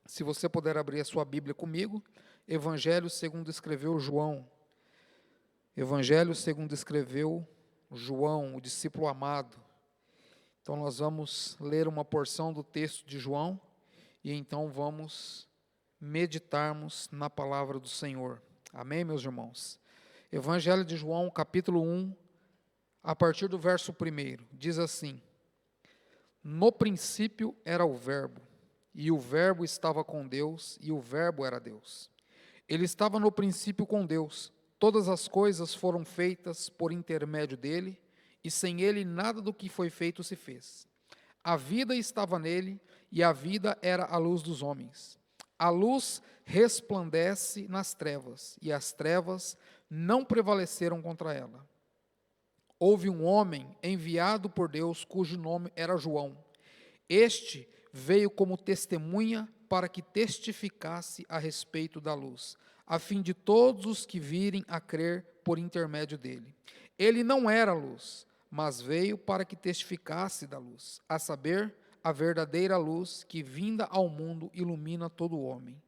Se você puder abrir a sua Bíblia comigo, Evangelho segundo escreveu João. Evangelho segundo escreveu João, o discípulo amado. Então nós vamos ler uma porção do texto de João e então vamos meditarmos na palavra do Senhor. Amém, meus irmãos? Evangelho de João, capítulo 1, a partir do verso 1, diz assim: No princípio era o Verbo, e o Verbo estava com Deus, e o Verbo era Deus. Ele estava no princípio com Deus. Todas as coisas foram feitas por intermédio dele, e sem ele nada do que foi feito se fez. A vida estava nele, e a vida era a luz dos homens. A luz resplandece nas trevas, e as trevas não prevaleceram contra ela. Houve um homem enviado por Deus, cujo nome era João. Este veio como testemunha para que testificasse a respeito da luz, a fim de todos os que virem a crer por intermédio dele. Ele não era luz, mas veio para que testificasse da luz, a saber, a verdadeira luz que, vinda ao mundo, ilumina todo homem.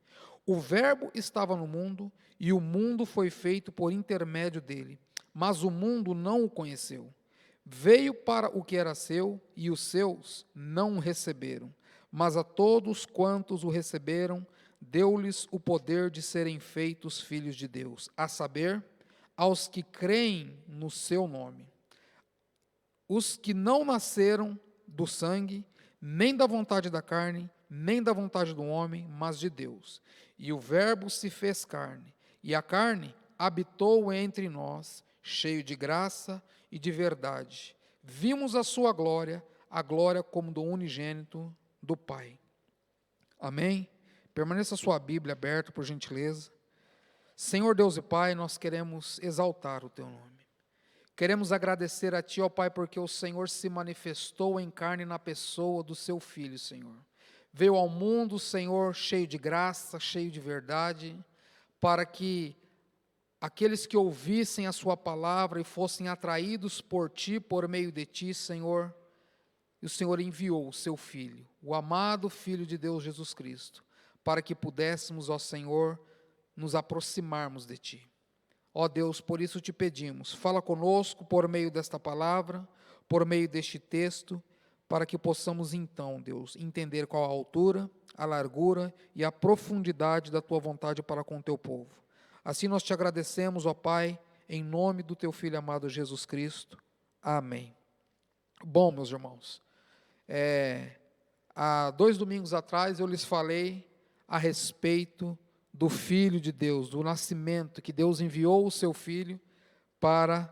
O Verbo estava no mundo, e o mundo foi feito por intermédio dele, mas o mundo não o conheceu. Veio para o que era seu, e os seus não o receberam. Mas a todos quantos o receberam, deu-lhes o poder de serem feitos filhos de Deus, a saber, aos que creem no seu nome. Os que não nasceram do sangue, nem da vontade da carne, nem da vontade do homem, mas de Deus. E o Verbo se fez carne, e a carne habitou entre nós, cheio de graça e de verdade. Vimos a sua glória, a glória como do unigênito do Pai. Amém? Permaneça a sua Bíblia aberta, por gentileza. Senhor Deus e Pai, nós queremos exaltar o Teu nome. Queremos agradecer a Ti, ó Pai, porque o Senhor se manifestou em carne na pessoa do Seu Filho, Senhor. Veio ao mundo, Senhor, cheio de graça, cheio de verdade, para que aqueles que ouvissem a Sua palavra e fossem atraídos por Ti, por meio de Ti, Senhor, e o Senhor enviou o Seu Filho, o amado Filho de Deus Jesus Cristo, para que pudéssemos, ó Senhor, nos aproximarmos de Ti. Ó Deus, por isso te pedimos, fala conosco por meio desta palavra, por meio deste texto, para que possamos então, Deus, entender qual a altura, a largura e a profundidade da Tua vontade para com o Teu povo. Assim nós te agradecemos, ó Pai, em nome do Teu Filho amado Jesus Cristo. Amém. Bom, meus irmãos, há 2 domingos atrás eu lhes falei a respeito do Filho de Deus, do nascimento, que Deus enviou o Seu Filho para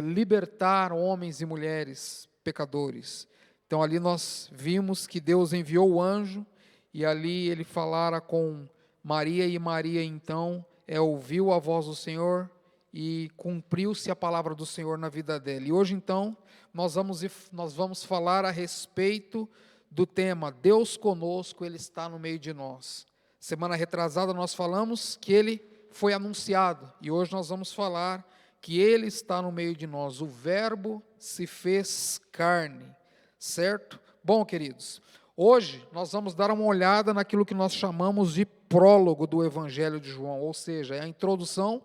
libertar homens e mulheres pecadores. Então ali nós vimos que Deus enviou o anjo, e ali ele falara com Maria, e Maria então ouviu a voz do Senhor, e cumpriu-se a palavra do Senhor na vida dela. E hoje então, nós vamos falar a respeito do tema, Deus conosco, Ele está no meio de nós. Semana retrasada nós falamos que Ele foi anunciado, e hoje nós vamos falar que Ele está no meio de nós, o Verbo se fez carne, certo? Bom, queridos, hoje nós vamos dar uma olhada naquilo que nós chamamos de prólogo do Evangelho de João, ou seja, é a introdução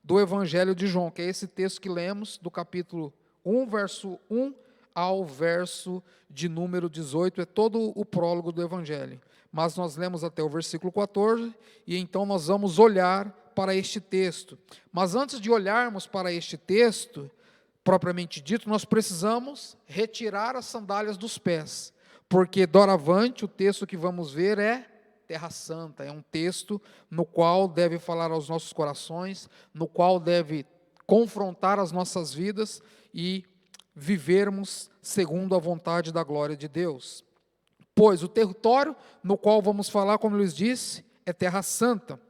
do Evangelho de João, que é esse texto que lemos do capítulo 1, verso 1 ao verso de número 18, é todo o prólogo do Evangelho. Mas nós lemos até o versículo 14, e então nós vamos olhar para este texto. Mas antes de olharmos para este texto, propriamente dito, nós precisamos retirar as sandálias dos pés, porque doravante o texto que vamos ver é Terra Santa, é um texto no qual deve falar aos nossos corações, no qual deve confrontar as nossas vidas e vivermos segundo a vontade da glória de Deus. Pois o território no qual vamos falar, como eu lhes disse, é Terra Santa.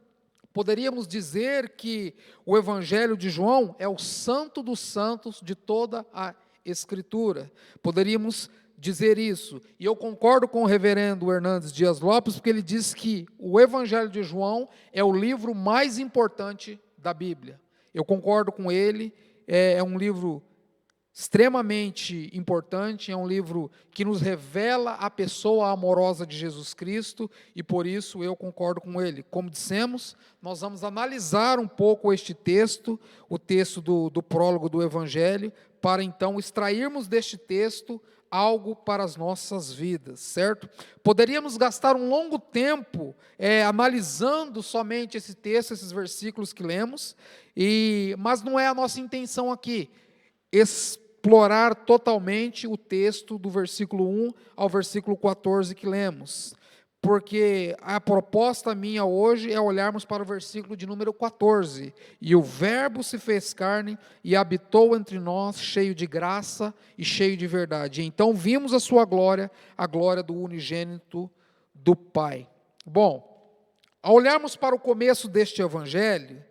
Poderíamos dizer que o Evangelho de João é o santo dos santos de toda a Escritura. Poderíamos dizer isso. E eu concordo com o reverendo Hernandes Dias Lopes, porque ele diz que o Evangelho de João é o livro mais importante da Bíblia. Eu concordo com ele, é um livro extremamente importante, é um livro que nos revela a pessoa amorosa de Jesus Cristo, e por isso eu concordo com ele. Como dissemos, nós vamos analisar um pouco este texto, o texto do prólogo do Evangelho, para então extrairmos deste texto algo para as nossas vidas, certo? Poderíamos gastar um longo tempo analisando somente esse texto, esses versículos que lemos, mas não é a nossa intenção aqui explorar totalmente o texto do versículo 1 ao versículo 14 que lemos, porque a proposta minha hoje é olharmos para o versículo de número 14, e o verbo se fez carne e habitou entre nós, cheio de graça e cheio de verdade. E então vimos a sua glória, a glória do unigênito do Pai. Bom, ao olharmos para o começo deste evangelho,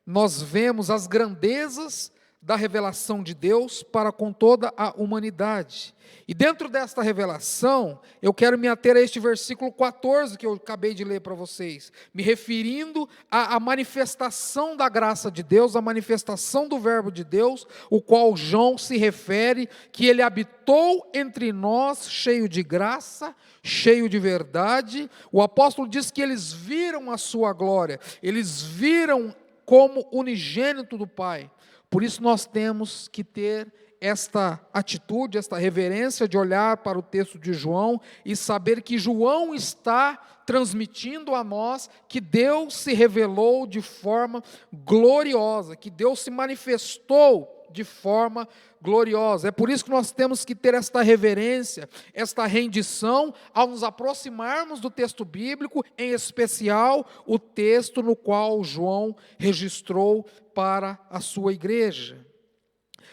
nós vemos as grandezas da revelação de Deus para com toda a humanidade. E dentro desta revelação, eu quero me ater a este versículo 14 que eu acabei de ler para vocês, me referindo à manifestação da graça de Deus, a manifestação do verbo de Deus, o qual João se refere, que ele habitou entre nós, cheio de graça, cheio de verdade. O apóstolo diz que eles viram a sua glória, eles viram como unigênito do Pai. Por isso nós temos que ter esta atitude, esta reverência de olhar para o texto de João e saber que João está transmitindo a nós que Deus se revelou de forma gloriosa, que Deus se manifestou de forma gloriosa. É por isso que nós temos que ter esta reverência, esta rendição ao nos aproximarmos do texto bíblico, em especial o texto no qual João registrou para a sua igreja.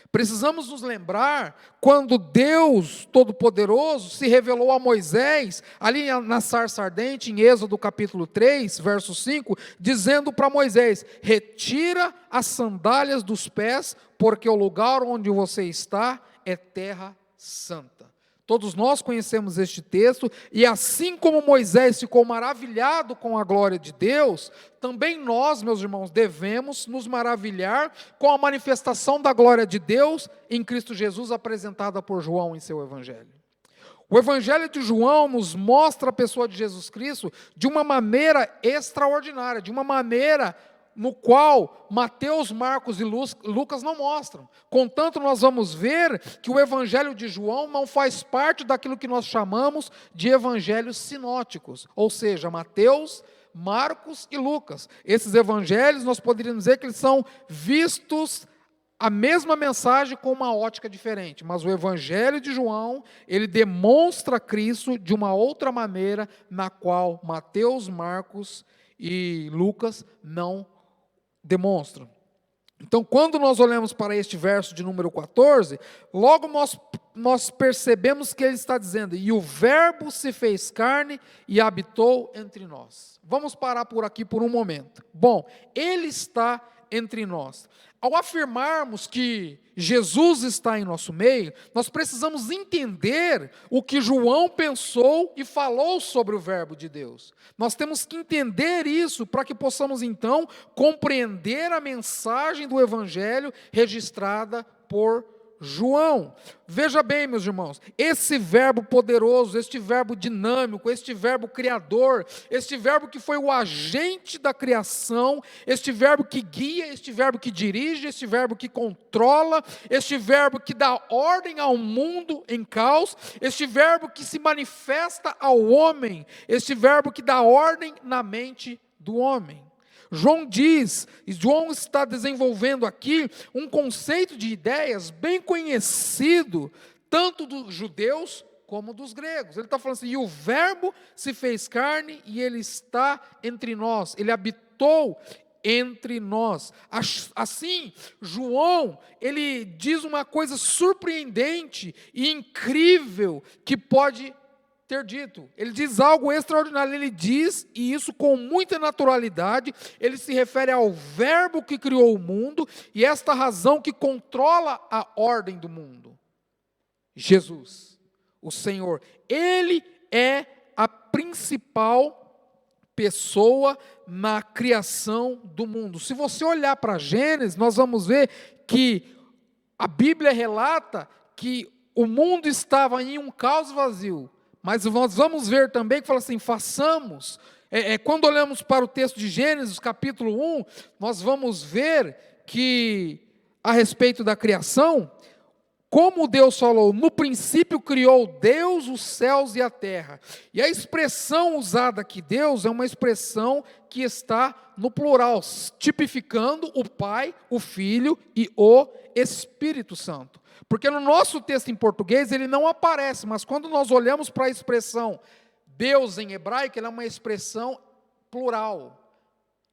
Precisamos nos lembrar quando Deus Todo-Poderoso se revelou a Moisés, ali na sarça ardente, em Êxodo capítulo 3, verso 5, dizendo para Moisés: retira as sandálias dos pés, porque o lugar onde você está é terra santa. Todos nós conhecemos este texto, e assim como Moisés ficou maravilhado com a glória de Deus, também nós, meus irmãos, devemos nos maravilhar com a manifestação da glória de Deus em Cristo Jesus, apresentada por João em seu Evangelho. O Evangelho de João nos mostra a pessoa de Jesus Cristo de uma maneira extraordinária, de uma maneira no qual Mateus, Marcos e Lucas não mostram. Contanto, nós vamos ver que o Evangelho de João não faz parte daquilo que nós chamamos de evangelhos sinóticos, ou seja, Mateus, Marcos e Lucas. Esses evangelhos, nós poderíamos dizer que eles são vistos a mesma mensagem com uma ótica diferente, mas o Evangelho de João, ele demonstra Cristo de uma outra maneira, na qual Mateus, Marcos e Lucas não demonstram. Então, quando nós olhamos para este verso de número 14, logo nós percebemos que ele está dizendo: e o verbo se fez carne e habitou entre nós. Vamos parar por aqui por um momento. Bom, ele está entre nós. Ao afirmarmos que Jesus está em nosso meio, nós precisamos entender o que João pensou e falou sobre o verbo de Deus. Nós temos que entender isso para que possamos então compreender a mensagem do Evangelho registrada por João. Veja bem, meus irmãos, esse verbo poderoso, este verbo dinâmico, este verbo criador, este verbo que foi o agente da criação, este verbo que guia, este verbo que dirige, este verbo que controla, este verbo que dá ordem ao mundo em caos, este verbo que se manifesta ao homem, este verbo que dá ordem na mente do homem. João está desenvolvendo aqui um conceito de ideias bem conhecido, tanto dos judeus como dos gregos. Ele está falando assim: e o verbo se fez carne e ele está entre nós, ele habitou entre nós. Assim, João, ele diz uma coisa surpreendente e incrível que pode ter dito. Ele diz algo extraordinário, ele diz, e isso com muita naturalidade, ele se refere ao verbo que criou o mundo, e esta razão que controla a ordem do mundo. Jesus, o Senhor, ele é a principal pessoa na criação do mundo. Se você olhar para Gênesis, nós vamos ver que A Bíblia relata que o mundo estava em um caos vazio, mas nós vamos ver também que fala assim, façamos. Quando olhamos para o texto de Gênesis, capítulo 1, nós vamos ver que, a respeito da criação, como Deus falou, no princípio criou Deus os céus e a terra. E a expressão usada aqui, Deus, é uma expressão que está no plural, tipificando o Pai, o Filho e o Espírito Santo. Porque no nosso texto em português ele não aparece, mas quando nós olhamos para a expressão Deus em hebraico, ela é uma expressão plural.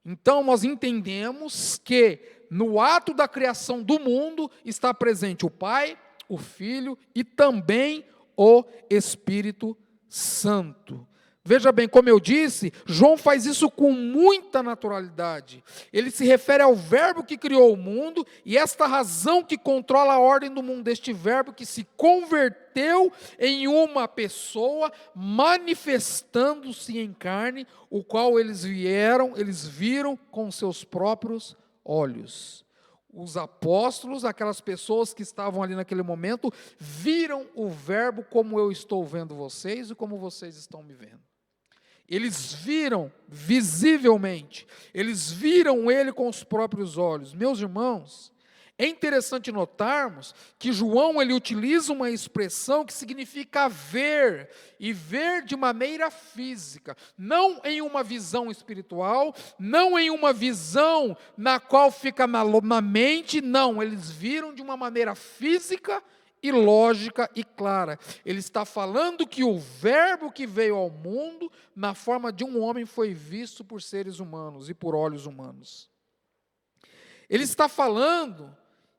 Então nós entendemos que no ato da criação do mundo está presente o Pai, o Filho e também o Espírito Santo. Veja bem, como eu disse, João faz isso com muita naturalidade. Ele se refere ao verbo que criou o mundo e esta razão que controla a ordem do mundo, este verbo que se converteu em uma pessoa, manifestando-se em carne, o qual eles viram com seus próprios olhos. Os apóstolos, aquelas pessoas que estavam ali naquele momento, viram o verbo como eu estou vendo vocês e como vocês estão me vendo. Eles viram visivelmente, eles viram ele com os próprios olhos. Meus irmãos, é interessante notarmos que João ele utiliza uma expressão que significa ver, e ver de maneira física, não em uma visão espiritual, não em uma visão na qual fica na mente, não, eles viram de uma maneira física e lógica e clara. Ele está falando que o verbo que veio ao mundo, na forma de um homem, foi visto por seres humanos e por olhos humanos. Ele está falando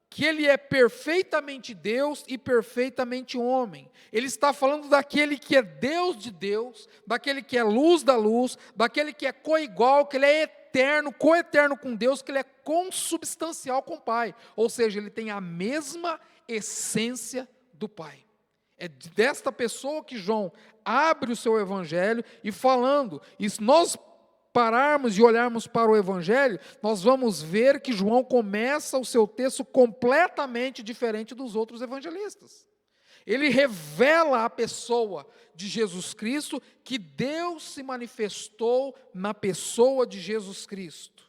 que ele é perfeitamente Deus e perfeitamente homem. Ele está falando daquele que é Deus de Deus, daquele que é luz da luz, daquele que é coigual, que ele é eterno, coeterno com Deus, que ele é consubstancial com o Pai. Ou seja, ele tem a mesma essência do Pai. É desta pessoa que João abre o seu evangelho e falando, e se nós pararmos e olharmos para o evangelho, nós vamos ver que João começa o seu texto completamente diferente dos outros evangelistas. Ele revela a pessoa de Jesus Cristo, que Deus se manifestou na pessoa de Jesus Cristo.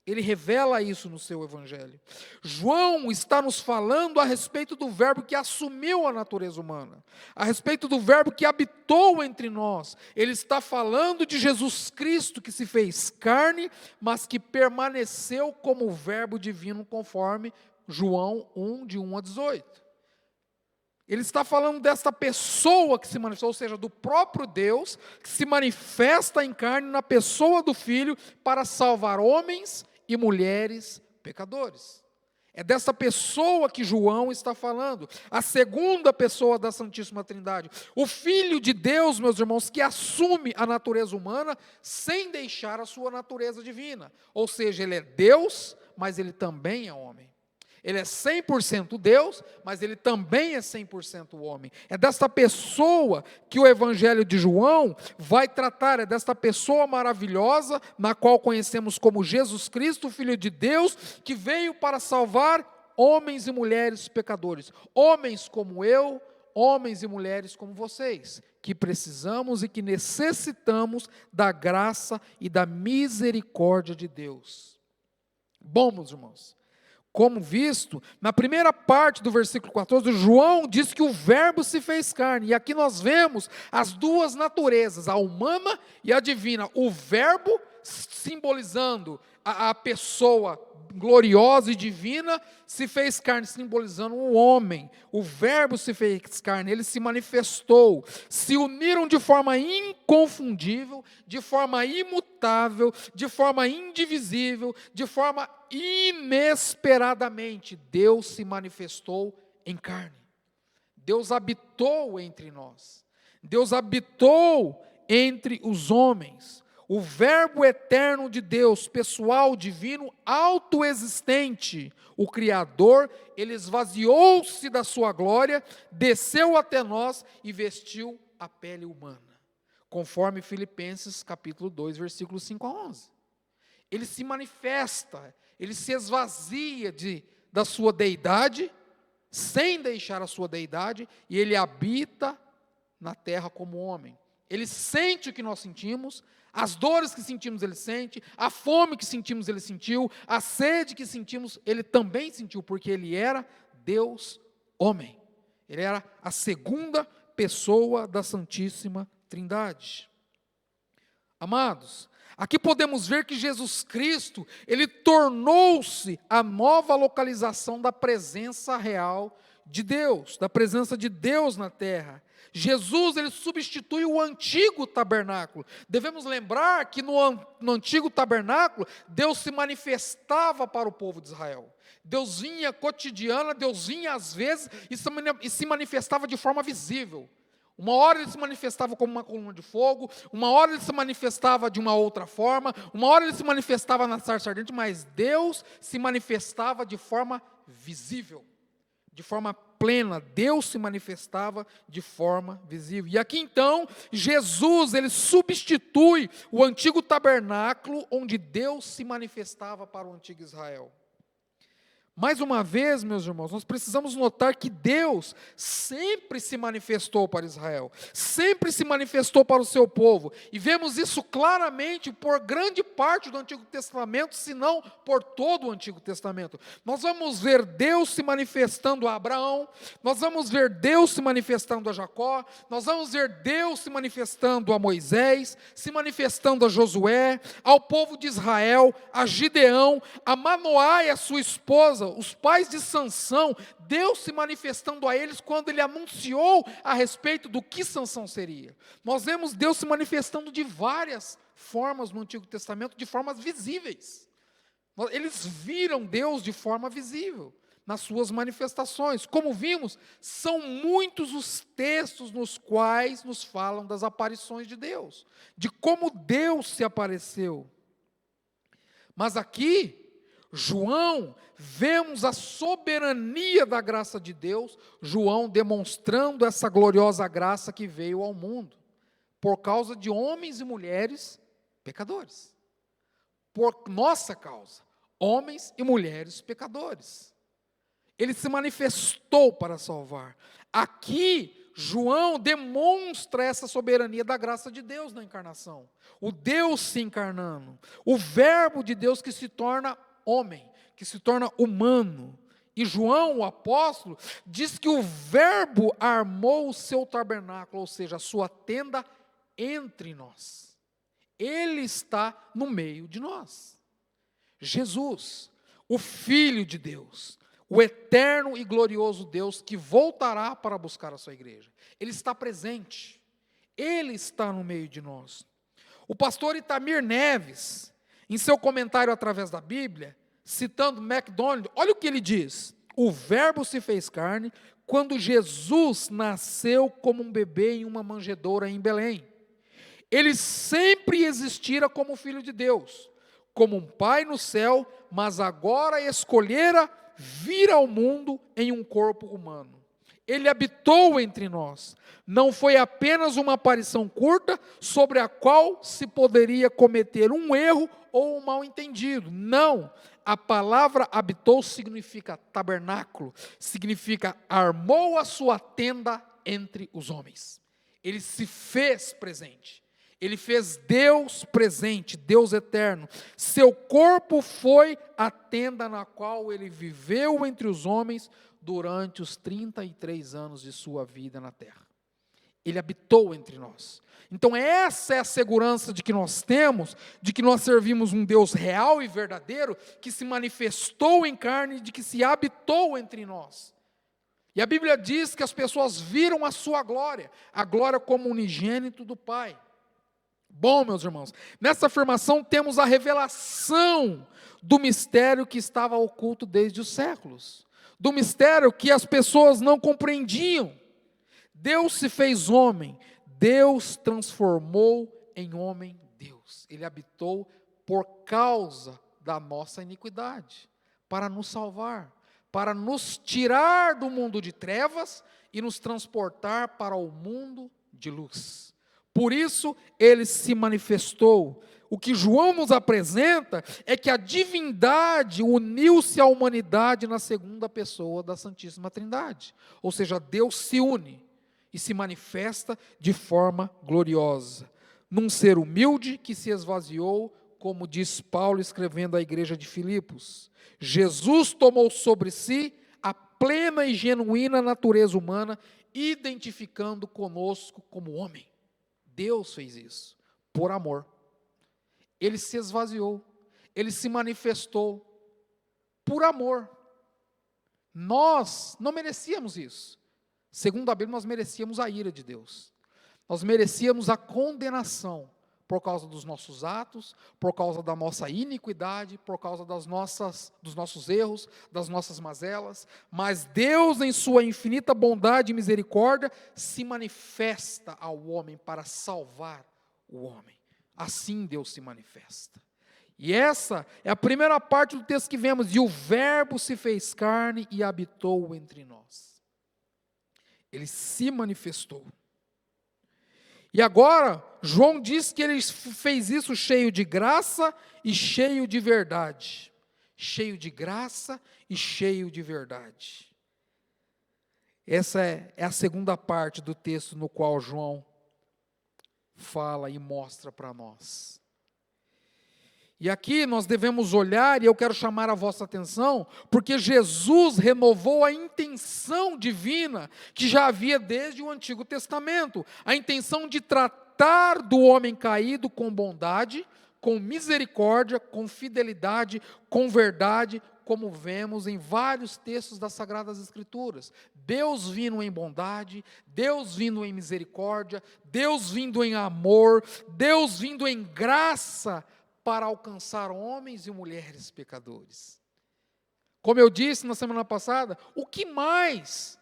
Ele revela isso no seu evangelho. João está nos falando a respeito do verbo que assumiu a natureza humana, a respeito do verbo que habitou entre nós. Ele está falando de Jesus Cristo que se fez carne, mas que permaneceu como o verbo divino, conforme João 1, de 1 a 18. Ele está falando desta pessoa que se manifestou, ou seja, do próprio Deus, que se manifesta em carne na pessoa do Filho para salvar homens e mulheres pecadores. É dessa pessoa que João está falando, a segunda pessoa da Santíssima Trindade, o Filho de Deus, meus irmãos, que assume a natureza humana sem deixar a sua natureza divina. Ou seja, ele é Deus, mas ele também é homem. Ele é 100% Deus, mas ele também é 100% homem. É desta pessoa que o Evangelho de João vai tratar, é desta pessoa maravilhosa, na qual conhecemos como Jesus Cristo, Filho de Deus, que veio para salvar homens e mulheres pecadores. Homens como eu, homens e mulheres como vocês, que precisamos e que necessitamos da graça e da misericórdia de Deus. Bom, meus irmãos, como visto, na primeira parte do versículo 14, João diz que o verbo se fez carne, e aqui nós vemos as duas naturezas, a humana e a divina, o verbo simbolizando a pessoa gloriosa e divina, se fez carne, simbolizando o homem. O verbo se fez carne, ele se manifestou, se uniram de forma inconfundível, de forma imutável, de forma indivisível, de forma inesperadamente. Deus se manifestou em carne. Deus habitou entre nós. Deus habitou entre os homens. O verbo eterno de Deus, pessoal, divino, autoexistente, o Criador, ele esvaziou-se da sua glória, desceu até nós e vestiu a pele humana, conforme Filipenses capítulo 2, versículos 5 a 11. Ele se manifesta, ele se esvazia da sua deidade, sem deixar a sua deidade, e ele habita na terra como homem. Ele sente o que nós sentimos, as dores que sentimos ele sente, a fome que sentimos ele sentiu, a sede que sentimos ele também sentiu, porque ele era Deus homem. Ele era a segunda pessoa da Santíssima Trindade. Amados, aqui podemos ver que Jesus Cristo, ele tornou-se a nova localização da presença real de Deus, da presença de Deus na terra. Jesus, ele substitui o antigo tabernáculo. Devemos lembrar que no antigo tabernáculo, Deus se manifestava para o povo de Israel. Deus vinha cotidiana, Deus vinha às vezes e se manifestava de forma visível. Uma hora ele se manifestava como uma coluna de fogo, uma hora ele se manifestava de uma outra forma, uma hora ele se manifestava na sarça ardente, mas Deus se manifestava de forma visível, de forma plena. Deus se manifestava de forma visível. E aqui então, Jesus, ele substitui o antigo tabernáculo onde Deus se manifestava para o antigo Israel. Mais uma vez, meus irmãos, nós precisamos notar que Deus sempre se manifestou para Israel, sempre se manifestou para o seu povo, e vemos isso claramente por grande parte do Antigo Testamento, se não por todo o Antigo Testamento. Nós vamos ver Deus se manifestando a Abraão, nós vamos ver Deus se manifestando a Jacó, nós vamos ver Deus se manifestando a Moisés, se manifestando a Josué, ao povo de Israel, a Gideão, a Manoá e a sua esposa, os pais de Sansão, Deus se manifestando a eles quando ele anunciou a respeito do que Sansão seria. Nós vemos Deus se manifestando de várias formas no Antigo Testamento, de formas visíveis. Eles viram Deus de forma visível, nas suas manifestações. Como vimos, são muitos os textos nos quais nos falam das aparições de Deus, de como Deus se apareceu. Mas aqui, João, vemos a soberania da graça de Deus, João demonstrando essa gloriosa graça que veio ao mundo, por causa de homens e mulheres pecadores, por nossa causa, homens e mulheres pecadores. Ele se manifestou para salvar. Aqui, João demonstra essa soberania da graça de Deus na encarnação, o Deus se encarnando, o verbo de Deus que se torna homem, que se torna humano. E João, o apóstolo, diz que o verbo armou o seu tabernáculo, ou seja, a sua tenda entre nós. Ele está no meio de nós. Jesus, o Filho de Deus, o eterno e glorioso Deus que voltará para buscar a sua igreja. Ele está presente. Ele está no meio de nós. O pastor Itamir Neves, em seu comentário através da Bíblia, citando MacDonald, olha o que ele diz: o verbo se fez carne quando Jesus nasceu como um bebê em uma manjedoura em Belém. Ele sempre existira como filho de Deus, como um pai no céu, mas agora escolhera vir ao mundo em um corpo humano. Ele habitou entre nós. Não foi apenas uma aparição curta, sobre a qual se poderia cometer um erro ou um mal-entendido. Não. A palavra habitou significa tabernáculo, significa armou a sua tenda entre os homens. Ele se fez presente. Ele fez Deus presente, Deus eterno. Seu corpo foi a tenda na qual ele viveu entre os homens durante os 33 anos de sua vida na terra. Ele habitou entre nós. Então essa é a segurança de que nós temos, de que nós servimos um Deus real e verdadeiro, que se manifestou em carne, de que se habitou entre nós. E a Bíblia diz que as pessoas viram a sua glória, a glória como unigênito do Pai. Bom, meus irmãos, nessa afirmação temos a revelação do mistério que estava oculto desde os séculos, do mistério que as pessoas não compreendiam. Deus se fez homem, Deus transformou em homem Deus. Ele habitou por causa da nossa iniquidade, para nos salvar, para nos tirar do mundo de trevas e nos transportar para o mundo de luz. Por isso, ele se manifestou. O que João nos apresenta é que a divindade uniu-se à humanidade na segunda pessoa da Santíssima Trindade. Ou seja, Deus se une e se manifesta de forma gloriosa, num ser humilde que se esvaziou, como diz Paulo escrevendo à igreja de Filipos. Jesus tomou sobre si a plena e genuína natureza humana, identificando conosco como homem. Deus fez isso, por amor. Ele se esvaziou, ele se manifestou por amor. Nós não merecíamos isso. Segundo a Bíblia, nós merecíamos a ira de Deus. Nós merecíamos a condenação por causa dos nossos atos, por causa da nossa iniquidade, por causa dos nossos erros, das nossas mazelas. Mas Deus, em sua infinita bondade e misericórdia, se manifesta ao homem para salvar o homem. Assim Deus se manifesta. E essa é a primeira parte do texto que vemos. E o Verbo se fez carne e habitou entre nós. Ele se manifestou. E agora, João diz que ele fez isso cheio de graça e cheio de verdade. Cheio de graça e cheio de verdade. Essa é a segunda parte do texto no qual João fala e mostra para nós. E aqui nós devemos olhar, e eu quero chamar a vossa atenção, porque Jesus renovou a intenção divina que já havia desde o Antigo Testamento, a intenção de tratar do homem caído com bondade, com misericórdia, com fidelidade, com verdade, como vemos em vários textos das Sagradas Escrituras. Deus vindo em bondade, Deus vindo em misericórdia, Deus vindo em amor, Deus vindo em graça para alcançar homens e mulheres pecadores. Como eu disse na semana passada, o que mais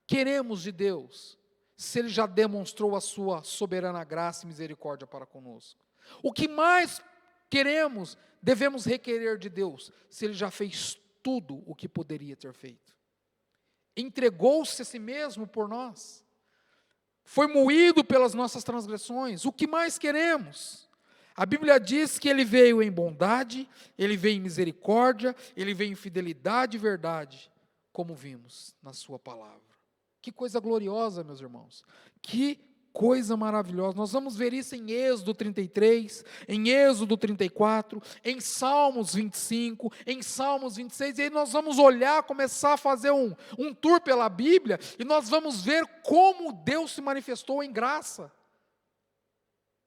queremos de Deus, se Ele já demonstrou a sua soberana graça e misericórdia para conosco? O que mais queremos, devemos requerer de Deus, se Ele já fez tudo o que poderia ter feito? Entregou-se a si mesmo por nós, foi moído pelas nossas transgressões. O que mais queremos? A Bíblia diz que Ele veio em bondade, Ele veio em misericórdia, Ele veio em fidelidade e verdade, como vimos na sua palavra. Que coisa gloriosa, meus irmãos, que coisa maravilhosa. Nós vamos ver isso em Êxodo 33, em Êxodo 34, em Salmos 25, em Salmos 26, e aí nós vamos olhar, começar a fazer um tour pela Bíblia, e nós vamos ver como Deus se manifestou em graça,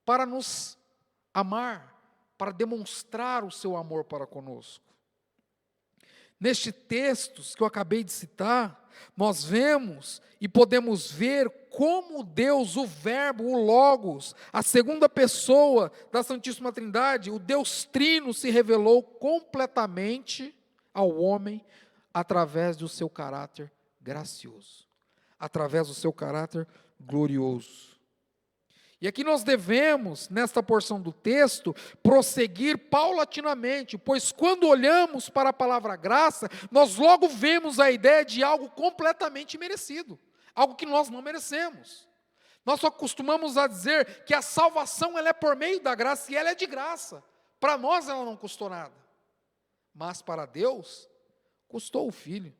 para nos amar, para demonstrar o seu amor para conosco. Neste texto que eu acabei de citar, nós vemos e podemos ver como Deus, o Verbo, o Logos, a segunda pessoa da Santíssima Trindade, o Deus Trino, se revelou completamente ao homem através do seu caráter gracioso, através do seu caráter glorioso. E aqui nós devemos, nesta porção do texto, prosseguir paulatinamente, pois quando olhamos para a palavra graça, nós logo vemos a ideia de algo completamente merecido, algo que nós não merecemos. Nós só costumamos a dizer que a salvação ela é por meio da graça, e ela é de graça. Para nós ela não custou nada, mas para Deus, custou o Filho,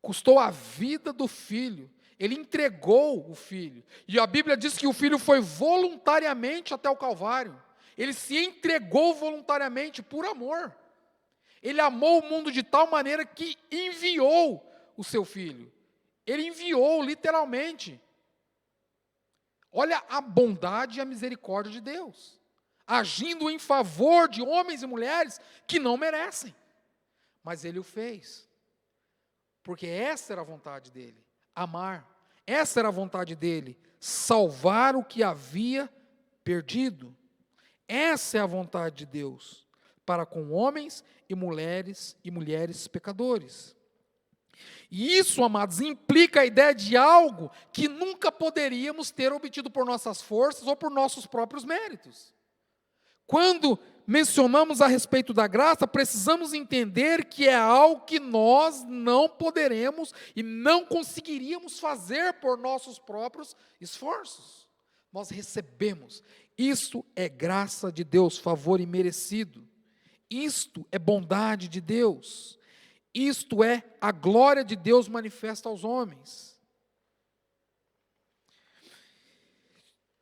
custou a vida do Filho. Ele entregou o Filho, e a Bíblia diz que o Filho foi voluntariamente até o Calvário, ele se entregou voluntariamente por amor, ele amou o mundo de tal maneira que enviou o seu Filho, ele enviou literalmente. Olha a bondade e a misericórdia de Deus, agindo em favor de homens e mulheres que não merecem, mas Ele o fez, porque essa era a vontade dEle. Amar, essa era a vontade dele, salvar o que havia perdido. Essa é a vontade de Deus, para com homens e mulheres pecadores. E isso, amados, implica a ideia de algo que nunca poderíamos ter obtido por nossas forças ou por nossos próprios méritos. Quando mencionamos a respeito da graça, precisamos entender que é algo que nós não poderemos e não conseguiríamos fazer por nossos próprios esforços. Nós recebemos Isto é graça de Deus, favor imerecido. Isto é bondade de Deus. Isto é a glória de Deus manifesta aos homens.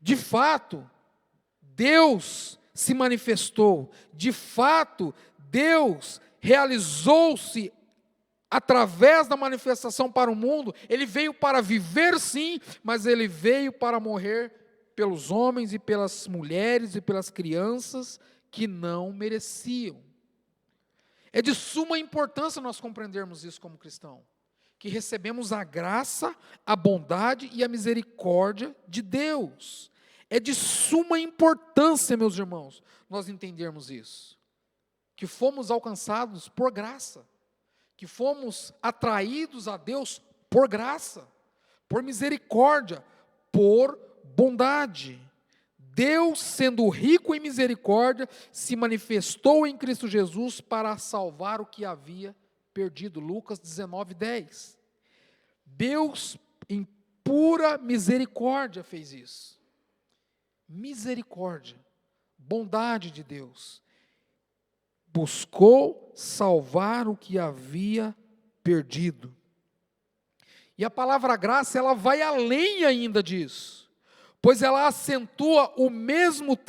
De fato, Deus se manifestou. De fato, Deus realizou-se através da manifestação para o mundo. Ele veio para viver, sim, mas ele veio para morrer pelos homens e pelas mulheres e pelas crianças que não mereciam. É de suma importância nós compreendermos isso como cristão, que recebemos a graça, a bondade e a misericórdia de Deus. É de suma importância, meus irmãos, nós entendermos isso, que fomos alcançados por graça, que fomos atraídos a Deus por graça, por misericórdia, por bondade. Deus, sendo rico em misericórdia, se manifestou em Cristo Jesus para salvar o que havia perdido. Lucas 19:10. Deus, em pura misericórdia, fez isso. Misericórdia, bondade de Deus. Buscou salvar o que havia perdido. E a palavra graça, ela vai além ainda disso, pois ela acentua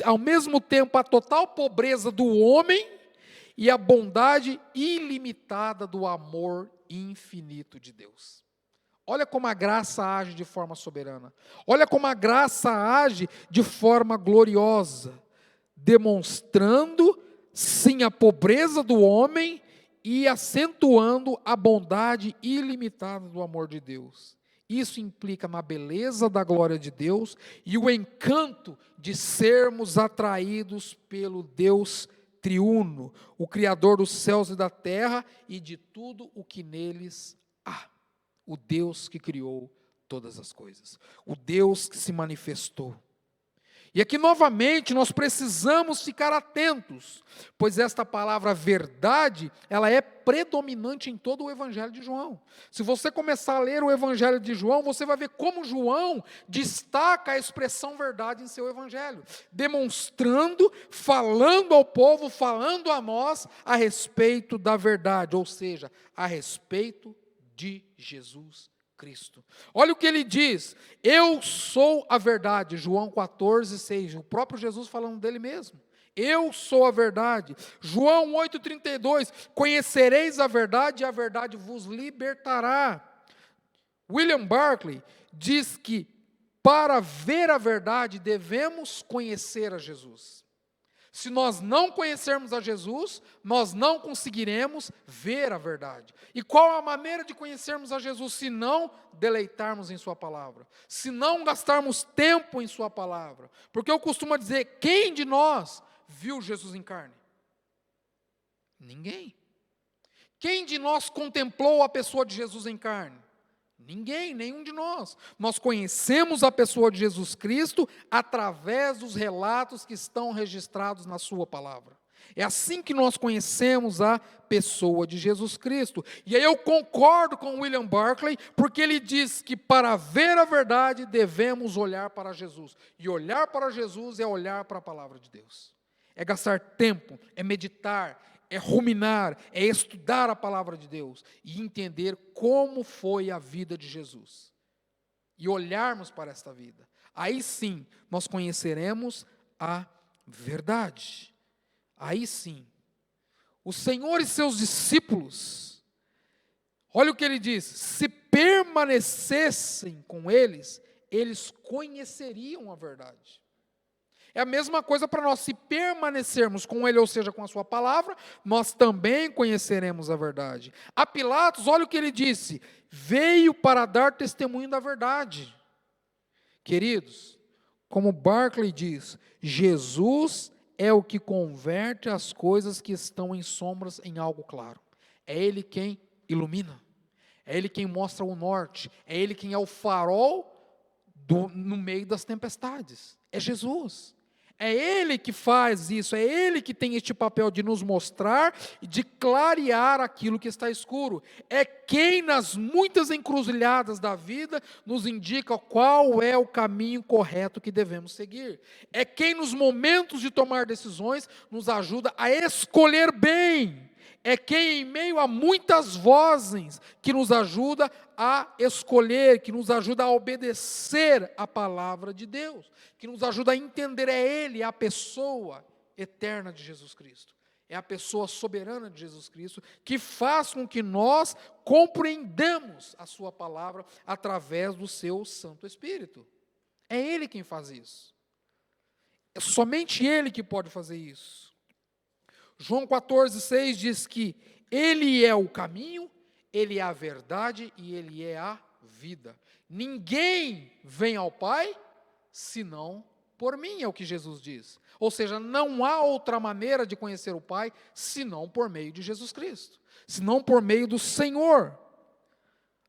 ao mesmo tempo a total pobreza do homem e a bondade ilimitada do amor infinito de Deus. Olha como a graça age de forma soberana. Olha como a graça age de forma gloriosa, demonstrando, sim, a pobreza do homem e acentuando a bondade ilimitada do amor de Deus. Isso implica na beleza da glória de Deus e o encanto de sermos atraídos pelo Deus triuno, o Criador dos céus e da terra e de tudo o que neles há. O Deus que criou todas as coisas, o Deus que se manifestou. E aqui novamente nós precisamos ficar atentos, pois esta palavra verdade, ela é predominante em todo o Evangelho de João. Se você começar a ler o Evangelho de João, você vai ver como João destaca a expressão verdade em seu Evangelho, demonstrando, falando ao povo, falando a nós a respeito da verdade, ou seja, a respeito de Jesus Cristo. Olha o que ele diz: eu sou a verdade, João 14:6, o próprio Jesus falando dele mesmo. Eu sou a verdade. João 8:32, conhecereis a verdade e a verdade vos libertará. William Barclay diz que para ver a verdade devemos conhecer a Jesus. Se nós não conhecermos a Jesus, nós não conseguiremos ver a verdade. E qual a maneira de conhecermos a Jesus, se não deleitarmos em sua palavra, se não gastarmos tempo em sua palavra? Porque eu costumo dizer, quem de nós viu Jesus em carne? Ninguém. Quem de nós contemplou a pessoa de Jesus em carne? Ninguém, nenhum de nós. Nós conhecemos a pessoa de Jesus Cristo através dos relatos que estão registrados na sua palavra. É assim que nós conhecemos a pessoa de Jesus Cristo. E aí eu concordo com William Barclay, porque ele diz que para ver a verdade devemos olhar para Jesus. E olhar para Jesus é olhar para a palavra de Deus. É gastar tempo, é meditar, é ruminar, é estudar a palavra de Deus e entender como foi a vida de Jesus. E olharmos para esta vida. Aí sim, nós conheceremos a verdade. Aí sim. O Senhor e seus discípulos, olha o que ele diz: se permanecessem com eles, eles conheceriam a verdade. É a mesma coisa para nós, se permanecermos com Ele, ou seja, com a sua palavra, nós também conheceremos a verdade. A Pilatos, olha o que ele disse: veio para dar testemunho da verdade. Queridos, como Barclay diz, Jesus é o que converte as coisas que estão em sombras em algo claro. É Ele quem ilumina, é Ele quem mostra o norte, é Ele quem é o farol no meio das tempestades. É Jesus. É Ele que faz isso, é Ele que tem este papel de nos mostrar e de clarear aquilo que está escuro. É quem nas muitas encruzilhadas da vida nos indica qual é o caminho correto que devemos seguir. É quem nos momentos de tomar decisões nos ajuda a escolher bem. É quem, em meio a muitas vozes, que nos ajuda a escolher, que nos ajuda a obedecer a palavra de Deus, que nos ajuda a entender, é Ele, a pessoa eterna de Jesus Cristo. É a pessoa soberana de Jesus Cristo, que faz com que nós compreendamos a sua palavra através do seu Santo Espírito. É Ele quem faz isso. É somente Ele que pode fazer isso. João 14,6 diz que Ele é o caminho, Ele é a verdade e Ele é a vida. Ninguém vem ao Pai, senão por mim, é o que Jesus diz. Ou seja, não há outra maneira de conhecer o Pai, senão por meio de Jesus Cristo. Senão por meio do Senhor.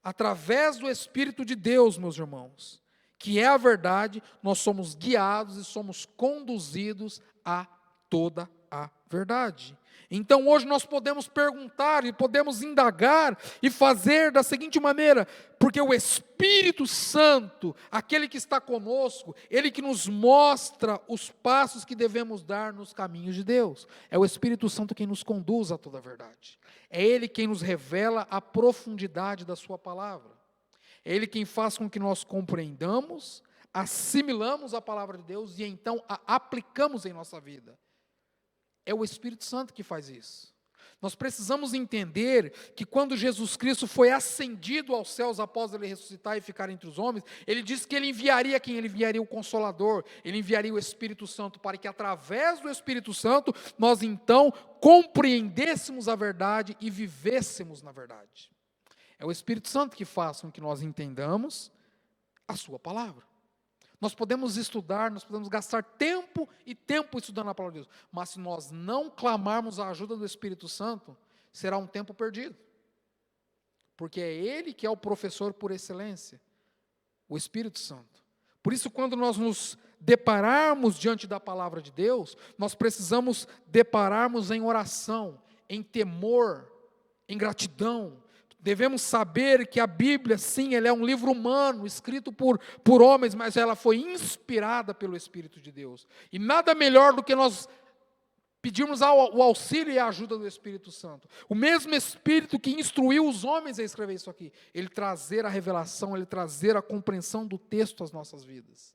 Através do Espírito de Deus, meus irmãos, que é a verdade, nós somos guiados e somos conduzidos a toda a verdade. Então hoje nós podemos perguntar e podemos indagar e fazer da seguinte maneira, porque o Espírito Santo, aquele que está conosco, ele que nos mostra os passos que devemos dar nos caminhos de Deus. É o Espírito Santo quem nos conduz a toda a verdade. É Ele quem nos revela a profundidade da sua palavra. É Ele quem faz com que nós compreendamos, assimilamos a palavra de Deus e então a aplicamos em nossa vida. É o Espírito Santo que faz isso. Nós precisamos entender que quando Jesus Cristo foi ascendido aos céus após Ele ressuscitar e ficar entre os homens, Ele disse que Ele enviaria quem? Ele enviaria o Consolador, Ele enviaria o Espírito Santo, para que através do Espírito Santo, nós então compreendêssemos a verdade e vivêssemos na verdade. É o Espírito Santo que faz com que nós entendamos a sua palavra. Nós podemos estudar, nós podemos gastar tempo e tempo estudando a palavra de Deus, mas se nós não clamarmos a ajuda do Espírito Santo, será um tempo perdido. Porque é Ele que é o professor por excelência, o Espírito Santo. Por isso, quando nós nos depararmos diante da palavra de Deus, nós precisamos depararmos em oração, em temor, em gratidão. Devemos saber que a Bíblia, sim, ela é um livro humano, escrito por homens, mas ela foi inspirada pelo Espírito de Deus. E nada melhor do que nós pedirmos o auxílio e a ajuda do Espírito Santo. O mesmo Espírito que instruiu os homens a escrever isso aqui. Ele trazer a revelação, ele trazer a compreensão do texto às nossas vidas.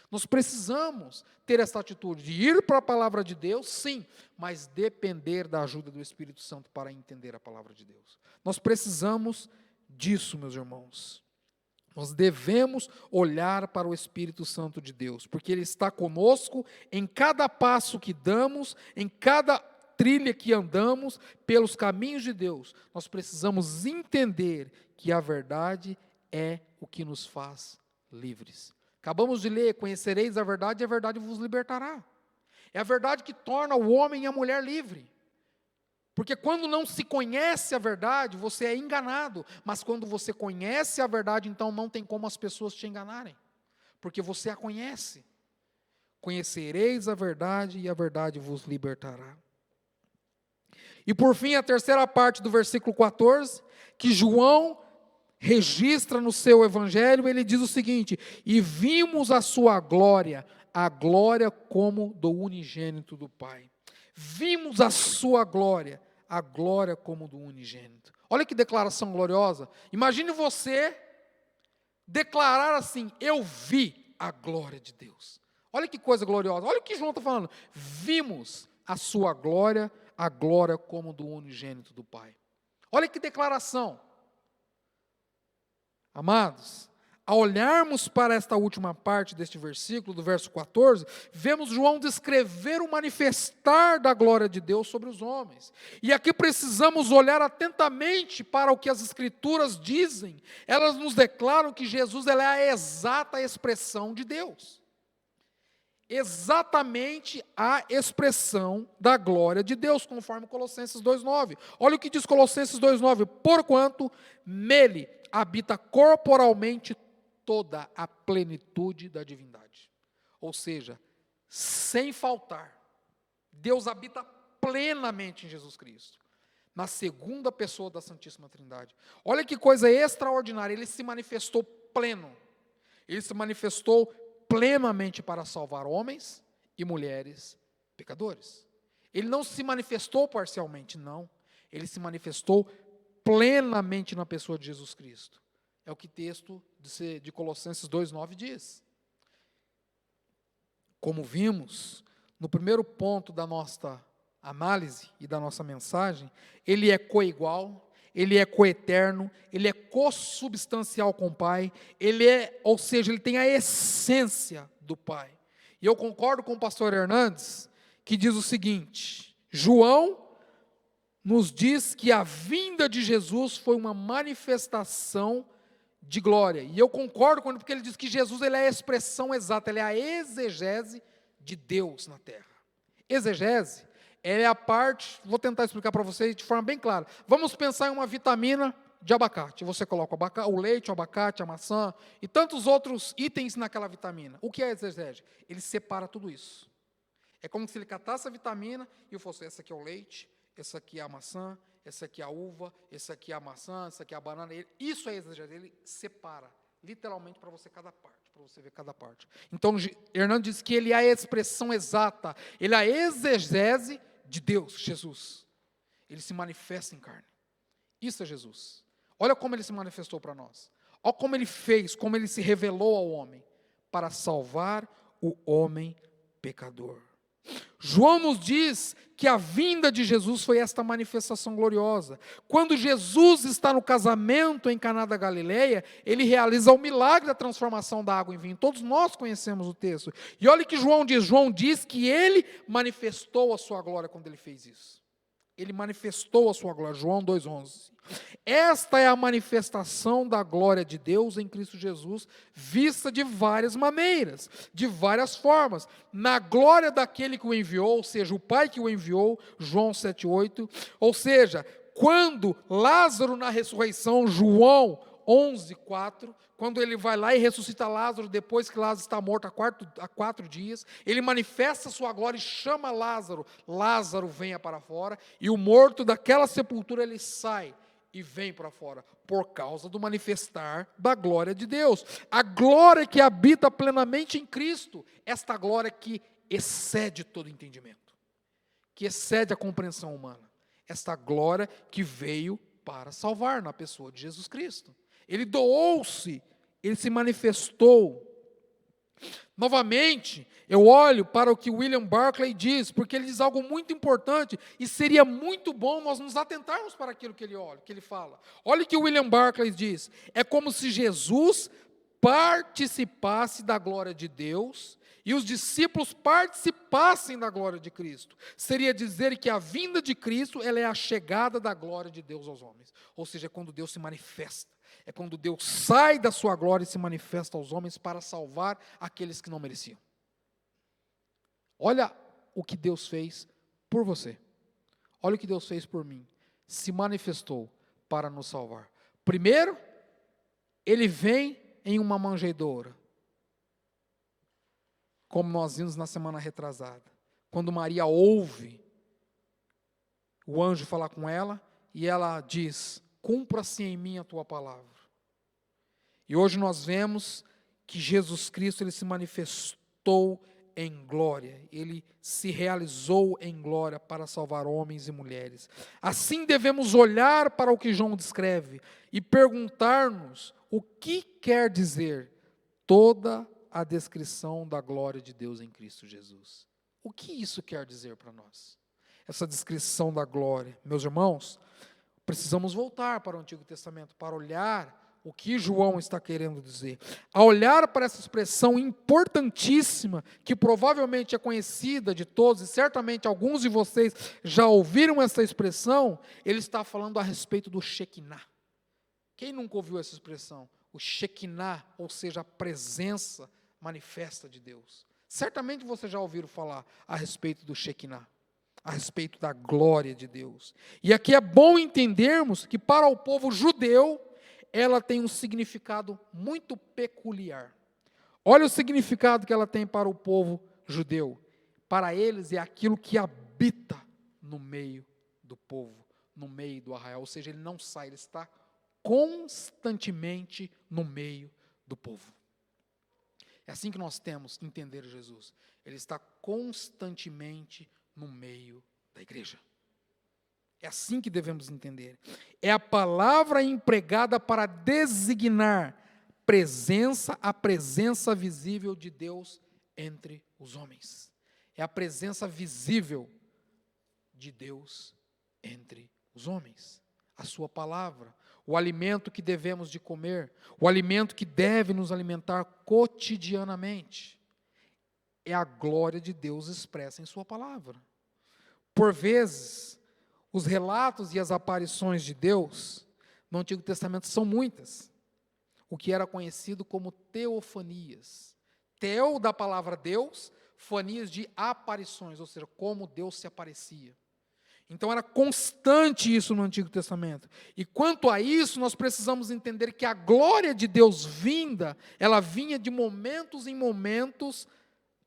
Nós precisamos ter essa atitude de ir para a palavra de Deus, sim, mas depender da ajuda do Espírito Santo para entender a palavra de Deus. Nós precisamos disso, meus irmãos. Nós devemos olhar para o Espírito Santo de Deus, porque Ele está conosco em cada passo que damos, em cada trilha que andamos, pelos caminhos de Deus. Nós precisamos entender que a verdade é o que nos faz livres. Acabamos de ler, conhecereis a verdade e a verdade vos libertará. É a verdade que torna o homem e a mulher livre. Porque quando não se conhece a verdade, você é enganado. Mas quando você conhece a verdade, então não tem como as pessoas te enganarem. Porque você a conhece. Conhecereis a verdade e a verdade vos libertará. E por fim, a terceira parte do versículo 14, que João registra no seu evangelho, ele diz o seguinte: e vimos a sua glória, a glória como do unigênito do Pai. Vimos a sua glória, a glória como do unigênito. Olha que declaração gloriosa. Imagine você declarar assim: eu vi a glória de Deus. Olha que coisa gloriosa. Olha o que João está falando. Vimos a sua glória, a glória como do unigênito do Pai. Olha que declaração. Amados, ao olharmos para esta última parte deste versículo, do verso 14, vemos João descrever o manifestar da glória de Deus sobre os homens. E aqui precisamos olhar atentamente para o que as Escrituras dizem. Elas nos declaram que Jesus é a exata expressão de Deus. Exatamente a expressão da glória de Deus, conforme Colossenses 2,9. Olha o que diz Colossenses 2,9. Porquanto nele habita corporalmente toda a plenitude da divindade. Ou seja, sem faltar. Deus habita plenamente em Jesus Cristo, na segunda pessoa da Santíssima Trindade. Olha que coisa extraordinária, ele se manifestou pleno. Ele se manifestou plenamente para salvar homens e mulheres pecadores. Ele não se manifestou parcialmente, não. Ele se manifestou plenamente na pessoa de Jesus Cristo. É o que o texto de Colossenses 2,9 diz. Como vimos, no primeiro ponto da nossa análise e da nossa mensagem, ele é coigual, ele é coeterno, ele é consubstancial com o Pai, ou seja, ele tem a essência do Pai. E eu concordo com o pastor Hernandes, que diz o seguinte: João nos diz que a vinda de Jesus foi uma manifestação de glória. E eu concordo com ele, porque ele diz que Jesus ele é a expressão exata, ele é a exegese de Deus na terra. Exegese, ela é a parte, vou tentar explicar para vocês de forma bem clara. Vamos pensar em uma vitamina de abacate. Você coloca o leite, o abacate, a maçã e tantos outros itens naquela vitamina. O que é exegese? Ele separa tudo isso. É como se ele catasse a vitamina e fosse: essa aqui é o leite, essa aqui é a maçã, essa aqui é a uva, essa aqui é a maçã, essa aqui é a banana. Isso é exegese, ele separa, literalmente, para você cada parte, para você ver cada parte. Então, Hernandes diz que ele é a expressão exata, ele é a exegese de Deus, Jesus. Ele se manifesta em carne. Isso é Jesus. Olha como ele se manifestou para nós. Olha como ele fez, como ele se revelou ao homem, para salvar o homem pecador. João nos diz que a vinda de Jesus foi esta manifestação gloriosa. Quando Jesus está no casamento em Caná da Galileia, ele realiza o milagre da transformação da água em vinho. Todos nós conhecemos o texto. E olha o que João diz que ele manifestou a sua glória quando ele fez isso. Ele manifestou a sua glória, João 2,11. Esta é a manifestação da glória de Deus em Cristo Jesus, vista de várias maneiras, de várias formas. Na glória daquele que o enviou, ou seja, o Pai que o enviou, João 7,8. Ou seja, quando Lázaro na ressurreição, João 11,4, quando ele vai lá e ressuscita Lázaro, depois que Lázaro está morto há 4 dias, ele manifesta a sua glória e chama Lázaro, Lázaro venha para fora, e o morto daquela sepultura ele sai e vem para fora, por causa do manifestar da glória de Deus. A glória que habita plenamente em Cristo, esta glória que excede todo entendimento, que excede a compreensão humana, esta glória que veio para salvar na pessoa de Jesus Cristo. Ele doou-se, ele se manifestou. Novamente, eu olho para o que William Barclay diz, porque ele diz algo muito importante, e seria muito bom nós nos atentarmos para aquilo que ele fala. Olha o que William Barclay diz: é como se Jesus participasse da glória de Deus, e os discípulos participassem da glória de Cristo. Seria dizer que a vinda de Cristo, ela é a chegada da glória de Deus aos homens. Ou seja, é quando Deus se manifesta. É quando Deus sai da sua glória e se manifesta aos homens para salvar aqueles que não mereciam. Olha o que Deus fez por você. Olha o que Deus fez por mim. Se manifestou para nos salvar. Primeiro, Ele vem em uma manjedoura. Como nós vimos na semana retrasada. Quando Maria ouve o anjo falar com ela, e ela diz: cumpra-se em mim a tua palavra. E hoje nós vemos que Jesus Cristo, ele se manifestou em glória, ele se realizou em glória para salvar homens e mulheres. Assim devemos olhar para o que João descreve e perguntar-nos o que quer dizer toda a descrição da glória de Deus em Cristo Jesus. O que isso quer dizer para nós? Essa descrição da glória. Meus irmãos, precisamos voltar para o Antigo Testamento para olhar o que João está querendo dizer. Ao olhar para essa expressão importantíssima, que provavelmente é conhecida de todos, e certamente alguns de vocês já ouviram essa expressão, ele está falando a respeito do Shekinah. Quem nunca ouviu essa expressão? O Shekinah, ou seja, a presença manifesta de Deus. Certamente vocês já ouviram falar a respeito do Shekinah, a respeito da glória de Deus. E aqui é bom entendermos que para o povo judeu, ela tem um significado muito peculiar. Olha o significado que ela tem para o povo judeu. Para eles é aquilo que habita no meio do povo, no meio do arraial. Ou seja, ele não sai, ele está constantemente no meio do povo. É assim que nós temos que entender Jesus. Ele está constantemente no meio da igreja. É assim que devemos entender. É a palavra empregada para designar a presença visível de Deus entre os homens. É a presença visível de Deus entre os homens. A sua palavra, o alimento que devemos de comer, o alimento que deve nos alimentar cotidianamente. É a glória de Deus expressa em sua palavra. Por vezes, os relatos e as aparições de Deus no Antigo Testamento são muitas. O que era conhecido como teofanias. Teo da palavra Deus, fanias de aparições, ou seja, como Deus se aparecia. Então era constante isso no Antigo Testamento. E quanto a isso, nós precisamos entender que a glória de Deus vinda, ela vinha de momentos em momentos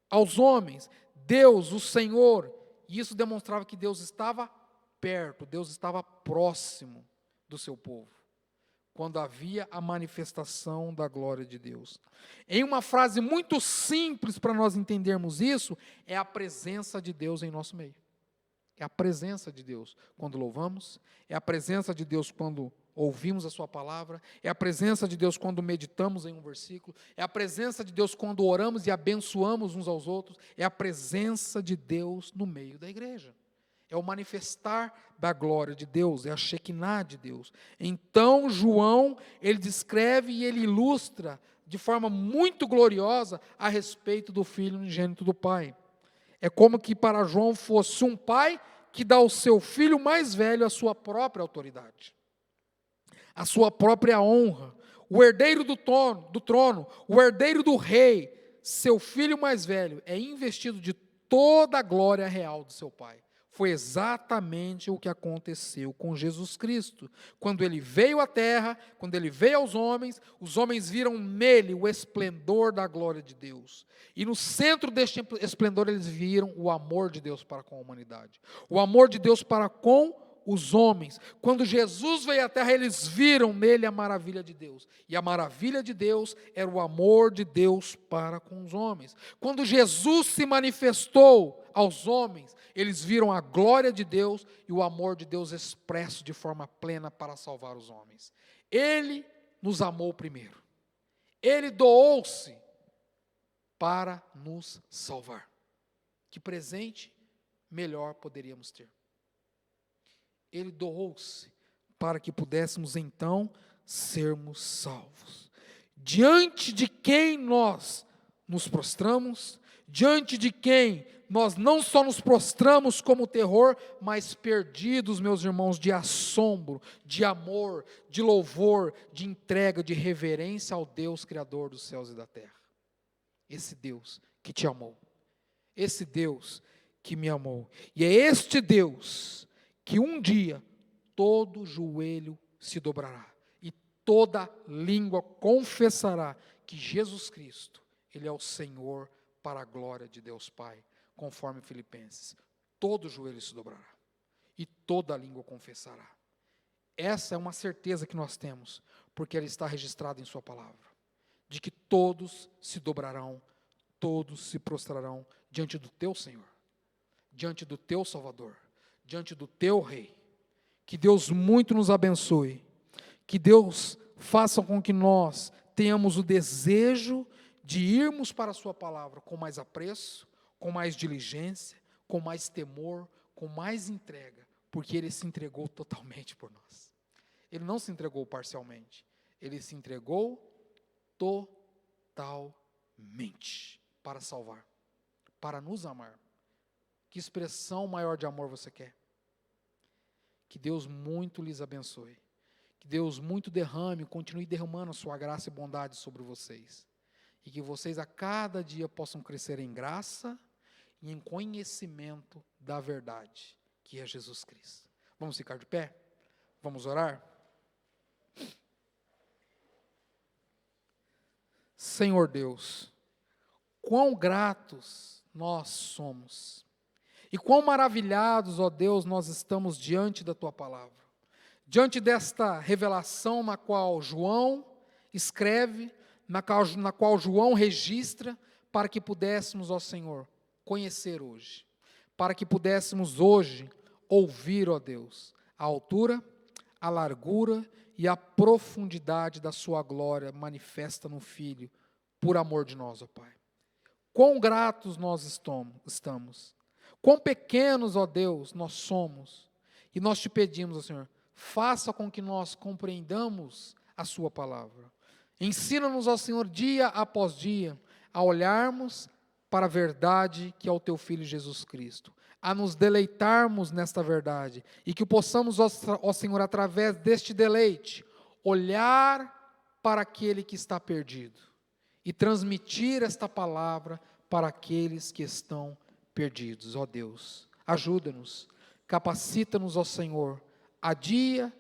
aos homens. Deus, o Senhor, e isso demonstrava que Deus estava perto, Deus estava próximo do seu povo, quando havia a manifestação da glória de Deus. Em uma frase muito simples para nós entendermos isso, é a presença de Deus em nosso meio. É a presença de Deus quando louvamos, é a presença de Deus quando ouvimos a sua palavra, é a presença de Deus quando meditamos em um versículo, é a presença de Deus quando oramos e abençoamos uns aos outros, é a presença de Deus no meio da igreja. É o manifestar da glória de Deus, é a Shekinah de Deus. Então, João, ele descreve e ele ilustra de forma muito gloriosa a respeito do Filho unigênito do Pai. É como que para João fosse um pai que dá ao seu filho mais velho a sua própria autoridade, a sua própria honra, o herdeiro do trono, o herdeiro do rei, seu filho mais velho, é investido de toda a glória real do seu pai. Foi exatamente o que aconteceu com Jesus Cristo. Quando ele veio à terra, quando ele veio aos homens, os homens viram nele o esplendor da glória de Deus. E no centro deste esplendor eles viram o amor de Deus para com a humanidade. O amor de Deus para com os homens. Quando Jesus veio à terra, eles viram nele a maravilha de Deus. E a maravilha de Deus era o amor de Deus para com os homens. Quando Jesus se manifestou aos homens, eles viram a glória de Deus e o amor de Deus expresso de forma plena para salvar os homens. Ele nos amou primeiro. Ele doou-se para nos salvar. Que presente melhor poderíamos ter? Ele doou-se para que pudéssemos então sermos salvos. Diante de quem nós nos prostramos, diante de quem nós não só nos prostramos como terror, mas perdidos, meus irmãos, de assombro, de amor, de louvor, de entrega, de reverência ao Deus Criador dos céus e da terra. Esse Deus que te amou, esse Deus que me amou, e é este Deus que um dia todo joelho se dobrará e toda língua confessará que Jesus Cristo, Ele é o Senhor para a glória de Deus Pai, conforme Filipenses. Todo joelho se dobrará e toda língua confessará. Essa é uma certeza que nós temos, porque ela está registrada em sua palavra, de que todos se dobrarão, todos se prostrarão diante do teu Senhor, diante do teu Salvador, diante do teu Rei. Que Deus muito nos abençoe, que Deus faça com que nós tenhamos o desejo de irmos para a sua palavra com mais apreço, com mais diligência, com mais temor, com mais entrega, porque Ele se entregou totalmente por nós. Ele não se entregou parcialmente, Ele se entregou totalmente para salvar, para nos amar. Que expressão maior de amor você quer? Que Deus muito lhes abençoe. Que Deus muito derrame, continue derramando a sua graça e bondade sobre vocês. E que vocês a cada dia possam crescer em graça e em conhecimento da verdade, que é Jesus Cristo. Vamos ficar de pé? Vamos orar? Senhor Deus, quão gratos nós somos. E quão maravilhados, ó Deus, nós estamos diante da Tua palavra. Diante desta revelação na qual João escreve, na qual João registra, para que pudéssemos, ó Senhor, conhecer hoje. Para que pudéssemos hoje ouvir, ó Deus, a altura, a largura e a profundidade da Sua glória manifesta no Filho, por amor de nós, ó Pai. Quão gratos nós estamos. Quão pequenos, ó Deus, nós somos. E nós te pedimos, ó Senhor, faça com que nós compreendamos a Sua palavra. Ensina-nos, ó Senhor, dia após dia, a olharmos para a verdade que é o Teu Filho Jesus Cristo, a nos deleitarmos nesta verdade, e que possamos, ó Senhor, através deste deleite, olhar para aquele que está perdido, e transmitir esta palavra para aqueles que estão perdidos. Ó Deus, ajuda-nos, capacita-nos, ó Senhor, a dia,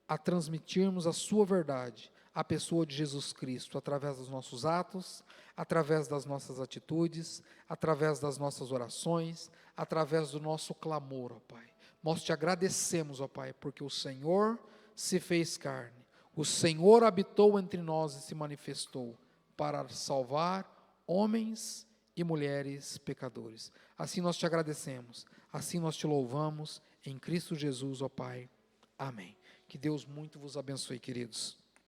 a transmitirmos a Sua verdade, a pessoa de Jesus Cristo, através dos nossos atos, através das nossas atitudes, através das nossas orações, através do nosso clamor, ó Pai. Nós te agradecemos, ó Pai, porque o Senhor se fez carne, o Senhor habitou entre nós e se manifestou para salvar homens e mulheres pecadores. Assim nós te agradecemos, assim nós te louvamos, em Cristo Jesus, ó Pai. Amém. Que Deus muito vos abençoe, queridos.